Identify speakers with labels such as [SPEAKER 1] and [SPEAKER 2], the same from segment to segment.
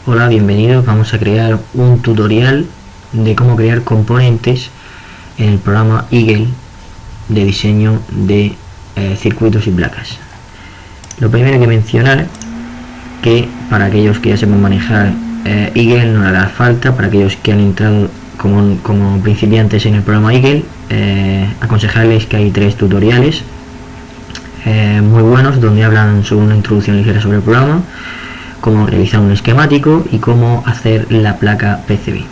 [SPEAKER 1] Hola, bienvenidos. Vamos a crear un tutorial de cómo crear componentes en el programa Eagle de diseño de circuitos y placas. Lo primero que mencionar que para aquellos que ya sepan manejar Eagle no hará falta. Para aquellos que han entrado como principiantes en el programa Eagle, aconsejarles que hay 3 tutoriales muy buenos donde hablan sobre una introducción ligera sobre el programa, cómo realizar un esquemático y cómo hacer la placa PCB.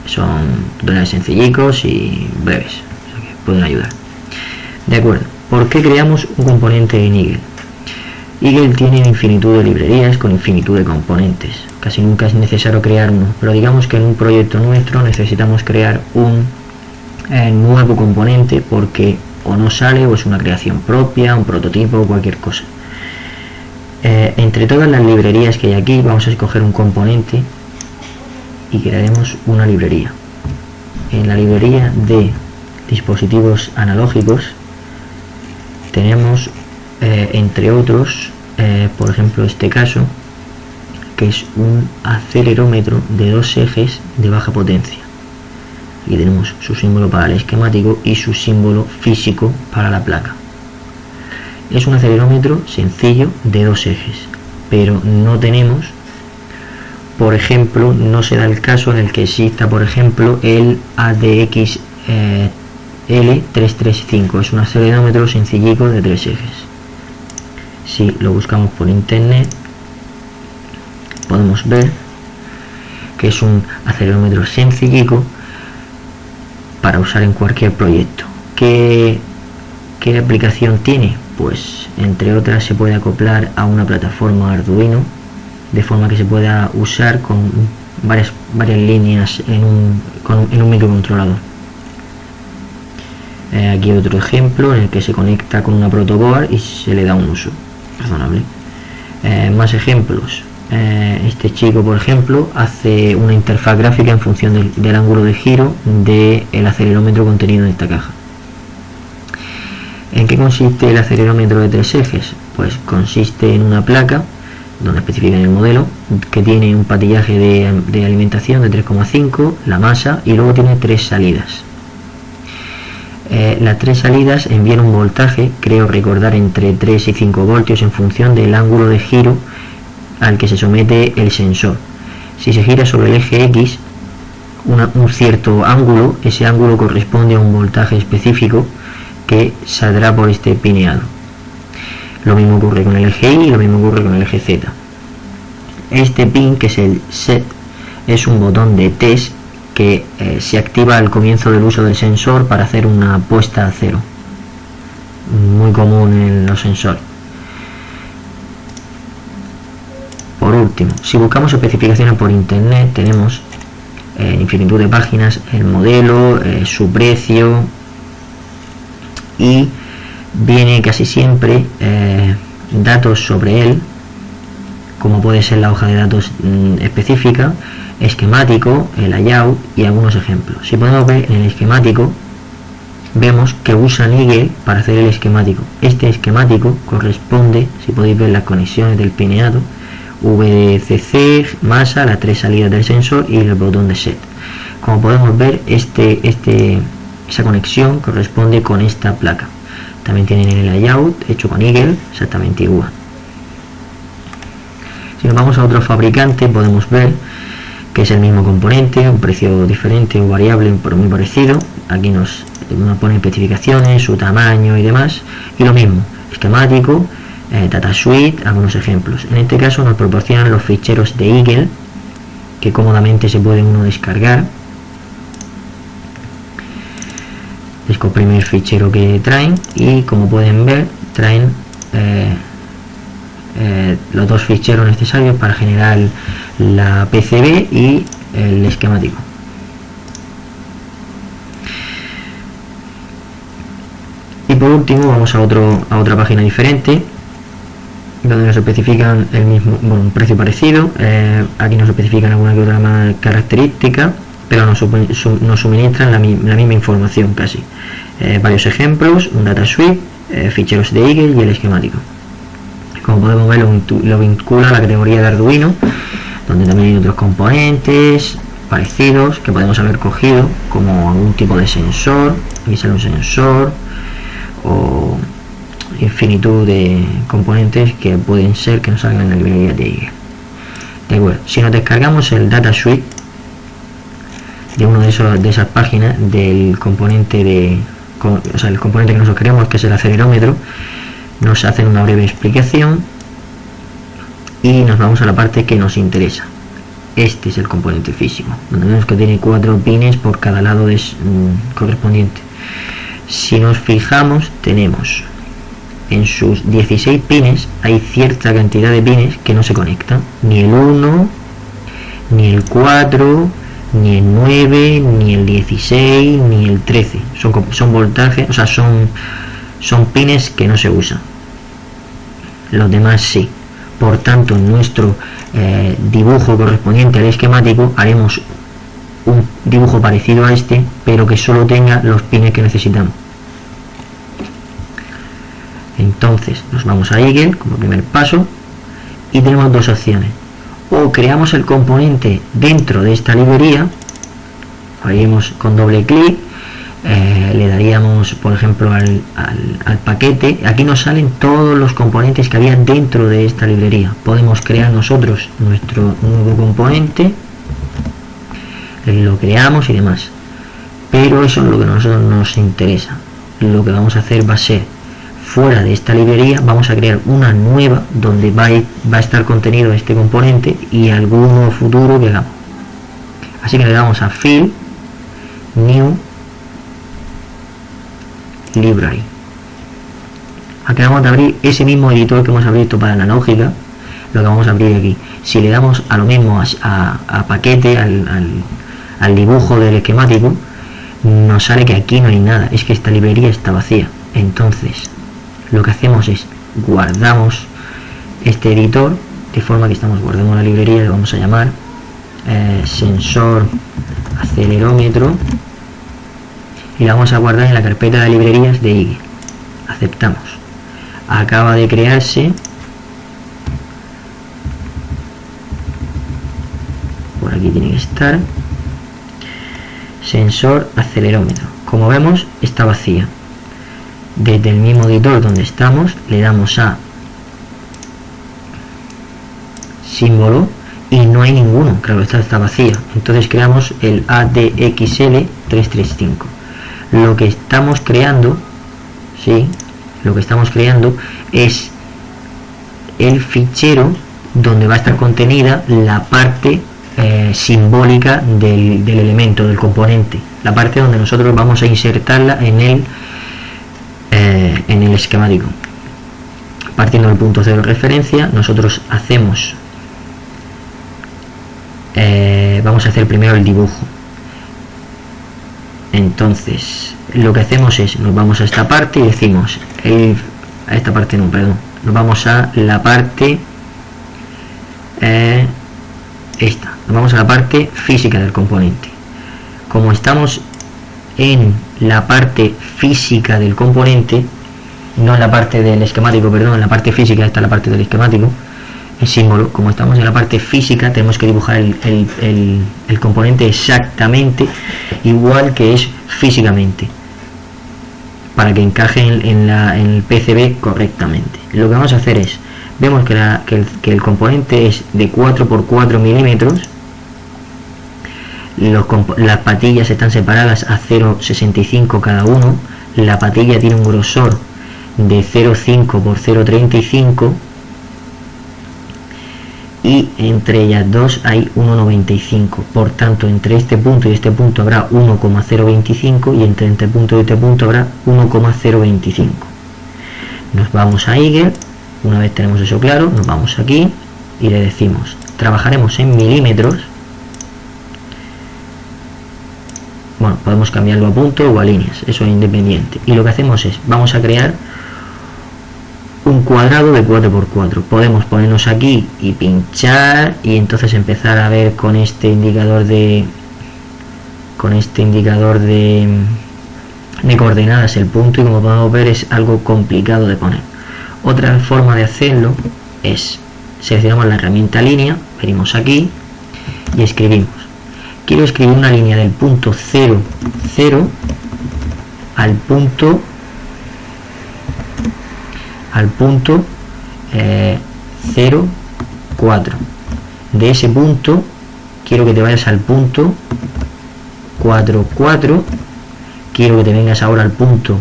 [SPEAKER 1] Son tutoriales sencillicos y breves, o sea que pueden ayudar. De acuerdo, ¿por qué creamos un componente en Eagle? Eagle tiene infinitud de librerías con infinitud de componentes. Casi nunca es necesario crear uno, pero digamos que en un proyecto nuestro necesitamos crear un nuevo componente porque o no sale o es una creación propia, un prototipo o cualquier cosa. Entre todas las librerías que hay aquí vamos a escoger un componente y crearemos una librería. En la librería de dispositivos analógicos tenemos entre otros por ejemplo este caso, que es un acelerómetro de 2 ejes de baja potencia. Y tenemos su símbolo para el esquemático y su símbolo físico para la placa. Es un acelerómetro sencillo de 2 ejes, pero no tenemos, por ejemplo, no se da el caso en el que exista, por ejemplo, el ADX L335. Es un acelerómetro sencillico de 3 ejes. Si lo buscamos por internet podemos ver que es un acelerómetro sencillico para usar en cualquier proyecto. ¿Qué aplicación tiene? Pues entre otras se puede acoplar a una plataforma Arduino de forma que se pueda usar con varias líneas en un microcontrolador. Aquí otro ejemplo en el que se conecta con una protoboard y se le da un uso razonable. Más ejemplos. Este chico, por ejemplo, hace una interfaz gráfica en función del ángulo de giro del acelerómetro contenido en esta caja. ¿En qué consiste el acelerómetro de 3 ejes? Pues consiste en una placa donde especifican el modelo, que tiene un patillaje de alimentación de 3,5, la masa, y luego tiene 3 salidas. Las 3 salidas envían un voltaje, creo recordar, entre 3 y 5 voltios en función del ángulo de giro al que se somete el sensor. Si se gira sobre el eje X un cierto ángulo, ese ángulo corresponde a un voltaje específico que saldrá por este pineado. Lo mismo ocurre con el eje Y y lo mismo ocurre con el eje Z. Este pin, que es el set, es un botón de test que se activa al comienzo del uso del sensor para hacer una puesta a cero, muy común en los sensores. Por último, si buscamos especificaciones por internet, tenemos infinitud de páginas, el modelo, su precio, y viene casi siempre datos sobre él, como puede ser la hoja de datos específica, esquemático, el layout y algunos ejemplos. Si podemos ver en el esquemático, vemos que usan Eagle para hacer el esquemático. Este esquemático corresponde, si podéis ver las conexiones del pineado, VDCC, masa, las 3 salidas del sensor y el botón de set. Como podemos ver, esa conexión corresponde con esta placa. También tienen el layout hecho con Eagle, exactamente igual. Si nos vamos a otro fabricante, podemos ver que es el mismo componente, un precio diferente o variable, pero muy parecido. Aquí nos pone especificaciones, su tamaño y demás, y lo mismo, esquemático, DataSuite, algunos ejemplos. En este caso nos proporcionan los ficheros de Eagle, que cómodamente se puede uno descargar. Es el primer fichero que traen, y como pueden ver traen los 2 ficheros necesarios para generar la PCB y el esquemático. Y por último vamos a otra página diferente donde nos especifican un precio parecido. Aquí nos especifican alguna que otra más característica, pero nos suministran la misma información casi. Varios ejemplos, un DataSuite, ficheros de Eagle y el esquemático. Como podemos ver, lo vincula a la categoría de Arduino, donde también hay otros componentes parecidos que podemos haber cogido, como algún tipo de sensor. Aquí sale un sensor, o infinitud de componentes que pueden ser que nos salgan en la librería de Eagle. De acuerdo, si nos descargamos el data suite de uno de esas páginas del componente el componente que nosotros queremos, que es el acelerómetro, nos hacen una breve explicación y nos vamos a la parte que nos interesa. Este es el componente físico, donde vemos que tiene 4 pines por cada lado correspondiente. Si nos fijamos, tenemos en sus 16 pines, hay cierta cantidad de pines que no se conectan, ni el 1, ni el 4, ni el 9, ni el 16, ni el 13. Son voltajes, o sea, son pines que no se usan. Los demás sí. Por tanto, en nuestro dibujo correspondiente al esquemático haremos un dibujo parecido a este, pero que solo tenga los pines que necesitamos. Entonces nos vamos a Eagle como primer paso y tenemos dos opciones: o creamos el componente dentro de esta librería, haríamos con doble clic, le daríamos por ejemplo al paquete. Aquí nos salen todos los componentes que había dentro de esta librería. Podemos crear nosotros nuestro nuevo componente, lo creamos y demás, pero eso es lo que a nosotros nos interesa. Lo que vamos a hacer va a ser, fuera de esta librería, vamos a crear una nueva donde va a estar contenido este componente y alguno futuro que hagamos. Así que le damos a Fill, New, Library. Acabamos de abrir ese mismo editor que hemos abierto para analógica, lo que vamos a abrir aquí. Si le damos a lo mismo, a paquete, al dibujo del esquemático, nos sale que aquí no hay nada, es que esta librería está vacía. Entonces lo que hacemos es guardamos este editor, de forma que guardamos la librería, le vamos a llamar sensor acelerómetro y la vamos a guardar en la carpeta de librerías de Eagle. Aceptamos. Acaba de crearse, por aquí tiene que estar, sensor acelerómetro. Como vemos, está vacía. Desde el mismo editor donde estamos le damos a símbolo y no hay ninguno, claro, está vacía. Entonces creamos el ADXL335. Lo que estamos creando, lo que estamos creando es el fichero donde va a estar contenida la parte simbólica del elemento, del componente, la parte donde nosotros vamos a insertarla en el esquemático. Partiendo del punto cero de referencia, nosotros hacemos vamos a hacer primero el dibujo. Entonces lo que hacemos es, nos vamos a esta parte y decimos a esta parte no, perdón, nos vamos a la parte nos vamos a la parte física del componente. Como estamos en la parte física del componente, no en la parte del esquemático, perdón, en la parte física, esta es la parte del esquemático, el símbolo. Como estamos en la parte física, tenemos que dibujar el componente exactamente igual que es físicamente, para que encaje en el PCB correctamente. Lo que vamos a hacer es, vemos que el componente es de 4 por 4 milímetros. Las patillas están separadas a 0,65 cada uno. La patilla tiene un grosor de 0,5 por 0,35 y entre ellas dos hay 1,95. Por tanto, entre este punto y este punto habrá 1,025 y entre este punto y este punto habrá 1,025. Nos vamos a Eagle. Una vez tenemos eso claro, nos vamos aquí y le decimos, trabajaremos en milímetros. Bueno, podemos cambiarlo a punto o a líneas, eso es independiente. Y lo que hacemos es, vamos a crear un cuadrado de 4 por 4. Podemos ponernos aquí y pinchar y entonces empezar a ver con este indicador de coordenadas el punto, y como podemos ver es algo complicado de poner. Otra forma de hacerlo es seleccionamos la herramienta línea, venimos aquí y escribimos. Quiero escribir una línea del punto 0, 0 al punto 0, 4. De ese punto quiero que te vayas al punto 4, 4. Quiero que te vengas ahora al punto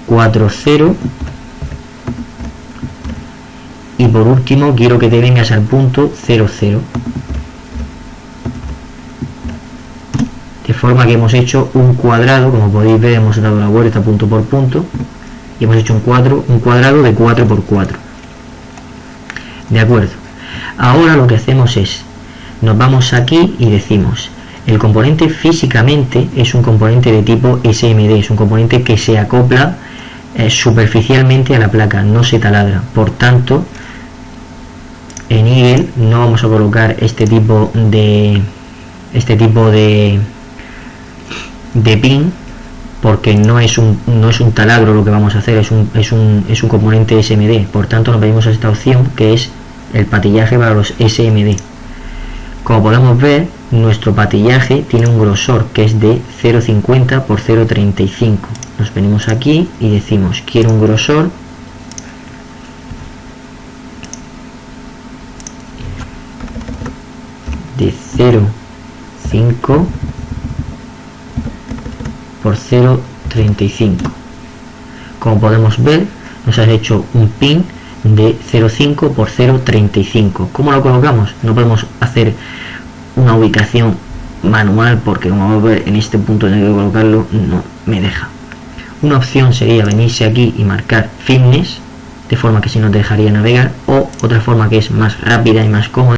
[SPEAKER 1] 4, 0. Y por último quiero que te vengas al punto 0, 0. De forma que hemos hecho un cuadrado, como podéis ver hemos dado la vuelta punto por punto y hemos hecho un cuadrado de 4 por 4. De acuerdo. Ahora lo que hacemos es, nos vamos aquí y decimos, el componente físicamente es un componente de tipo SMD, es un componente que se acopla superficialmente a la placa, no se taladra. Por tanto, en Eagle no vamos a colocar este tipo de pin, porque no es un taladro lo que vamos a hacer, es un componente SMD. Por tanto, nos venimos a esta opción que es el patillaje para los SMD. Como podemos ver, nuestro patillaje tiene un grosor que es de 0,50 por 0,35. Nos venimos aquí y decimos quiero un grosor de 0,5 por 0,35. Como podemos ver, nos ha hecho un pin de 0,5 por 0,35. ¿Cómo lo colocamos? No podemos hacer una ubicación manual porque, como vamos a ver, en este punto tengo que colocarlo, no me deja. Una opción sería venirse aquí y marcar fitness, de forma que si no te dejaría navegar, o otra forma que es más rápida y más cómoda,